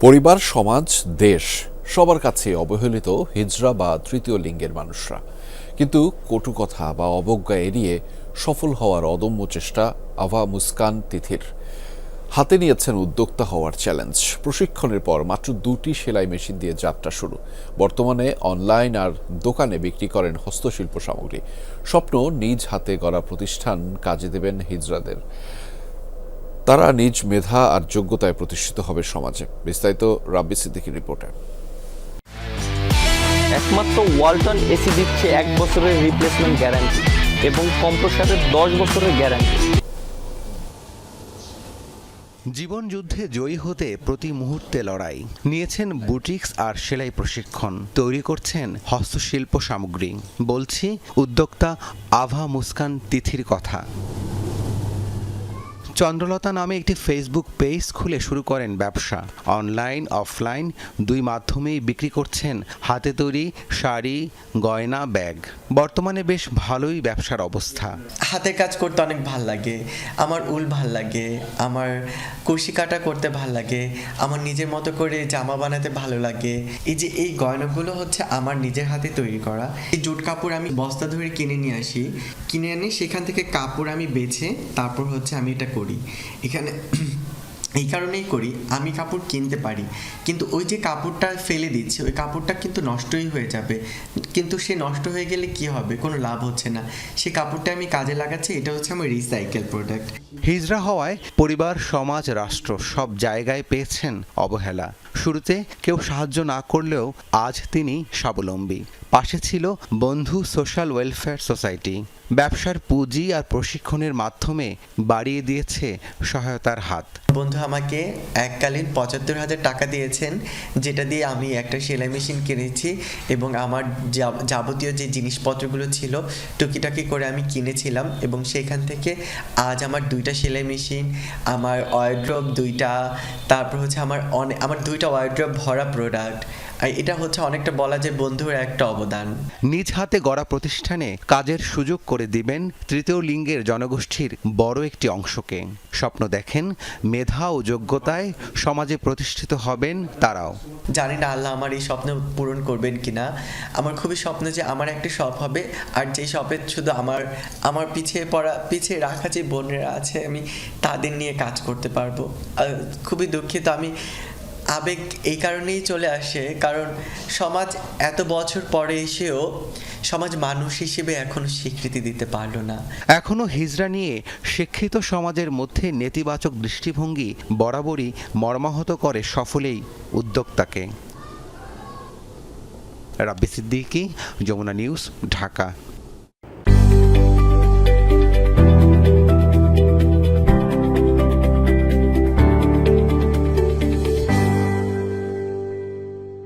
পরিবার, সমাজ, দেশ সবার কাছে অবহেলিত হিজড়া বা তৃতীয় লিঙ্গের মানুষরা। কিন্তু কটু কথা বা অবজ্ঞা এড়িয়ে সফল হওয়ার অদম্য চেষ্টা আভা মুস্কান তিথির। হাতে নিয়েছেন উদ্যোক্তা হওয়ার চ্যালেঞ্জ। প্রশিক্ষণের পর মাত্র 2টি সেলাই মেশিন দিয়ে যাত্রা শুরু। বর্তমানে অনলাইন আর দোকানে বিক্রি করেন হস্তশিল্প সামগ্রী। স্বপ্ন নিজ হাতে গড়া প্রতিষ্ঠান কাজে দেবেন হিজড়াদের। তারা নিজ মেধা আর যোগ্যতায় প্রতিষ্ঠিত হবে সমাজে। বিস্তারিত রাব্বি সিদ্দিকীর রিপোর্টে। একমাত্র ওয়ালটন এসি দিচ্ছে 1 বছরের রিপ্লেসমেন্ট গ্যারান্টি এবং কম্প্রেসারের 10 বছরের গ্যারান্টি। জীবন যুদ্ধে জয়ী হতে প্রতি মুহূর্তে লড়াই। নিয়েছেন বুটিক্স আর সেলাই প্রশিক্ষণ, তৈরি করছেন হস্তশিল্প সামগ্রী। বলছি উদ্যোক্তা আভা মুস্কান তিথির কথা। চন্দ্রলতা নামে একটি ফেসবুক পেজ খুলে শুরু করেন ব্যবসা। অনলাইন অফলাইন দুই মাধ্যমেই বিক্রি করছেন হাতে তৈরি শাড়ি, গয়না, ব্যাগ। বর্তমানে বেশ ভালোই ব্যবসার অবস্থা। হাতের কাজ করতে অনেক ভাল লাগে, আমার উল ভাল লাগে, আমার কুশি কাটা করতে ভাল লাগে, আমার নিজের মতো করে জামা বানাতে ভালো লাগে। এই গয়নাগুলো হচ্ছে আমার নিজের হাতে তৈরি করা। এই জুট কাপড় আমি বস্তা ধরে কিনে আনি, সেখান থেকে কাপড় আমি বেছে তারপর হচ্ছে আমি এটা করি। এখানে এই কারণেই করি, আমি কাপড় কিনতে পারি, কিন্তু ওই যে কাপড়টা ফেলে দিচ্ছে ওই কাপড়টা কিন্তু নষ্টই হয়ে যাবে। কিন্তু সে নষ্ট হয়ে গেলে কি হবে, কোনো লাভ হচ্ছে না। সে কাপড়টা আমি কাজে লাগাচ্ছি, এটা হচ্ছে আমার রিসাইকেল প্রোডাক্ট। হিজড়া হওয়ায় পরিবার, সমাজ, রাষ্ট্র সব জায়গায় পেয়েছেন অবহেলা। শুরুতে কেউ সাহায্য না করলেও আজ তিনি স্বাবলম্বী। পাশে ছিল বন্ধু সোশ্যাল ওয়েলফেয়ার সোসাইটি। ব্যবসার পুঁজি আর প্রশিক্ষণের মাধ্যমে বাড়িয়ে দিয়েছে সহায়তার হাত। বন্ধু আমাকে এককালীন 75,000 টাকা দিয়েছেন, যেটা দিয়ে আমি একটা সেলাই মেশিন কিনেছি এবং আমার যাবতীয় যে জিনিসপত্রগুলো ছিল টুকিটাকি করে আমি কিনেছিলাম, এবং সেখান থেকে আজ আমার 2টা সেলাই মেশিন, আমার ওয়ারড্রোব 2টা, তারপর হচ্ছে আমার 2টা ওয়ারড্রোব ভরা প্রোডাক্ট। আর এটা হচ্ছে অনেকটা বলা যায় বন্ধুর একটা অবদান। নিজ হাতে গড়া প্রতিষ্ঠানে কাজের সুযোগ করে দিবেন তৃতীয় লিঙ্গের জনগোষ্ঠীর বড় একটি অংশকে। স্বপ্ন দেখেন মেধা ও যোগ্যতায় সমাজে প্রতিষ্ঠিত হবেন তারাও। জানি না আল্লাহ আমার এই স্বপ্ন পূরণ করবেন কিনা। আমার খুবই স্বপ্ন যে আমার একটা শপ হবে, আর যেই শপে শুধু আমার পিছিয়ে রাখা যে বোনেরা আছে আমি তাদের নিয়ে কাজ করতে পারবো। খুবই দুঃখিত, আমি আবেগ এই কারণেই চলে আসে, কারণ সমাজ এত বছর পরে এসেও সমাজ মানুষ হিসেবে এখনো স্বীকৃতি দিতে পারলো না। এখনো হিজড়া নিয়ে শিক্ষিত সমাজের মধ্যে নেতিবাচক দৃষ্টিভঙ্গি বরাবরই মর্মাহত করে সফলেই উদ্যোক্তাকে। রাব্বি সিদ্দিকী, যমুনা নিউজ, ঢাকা।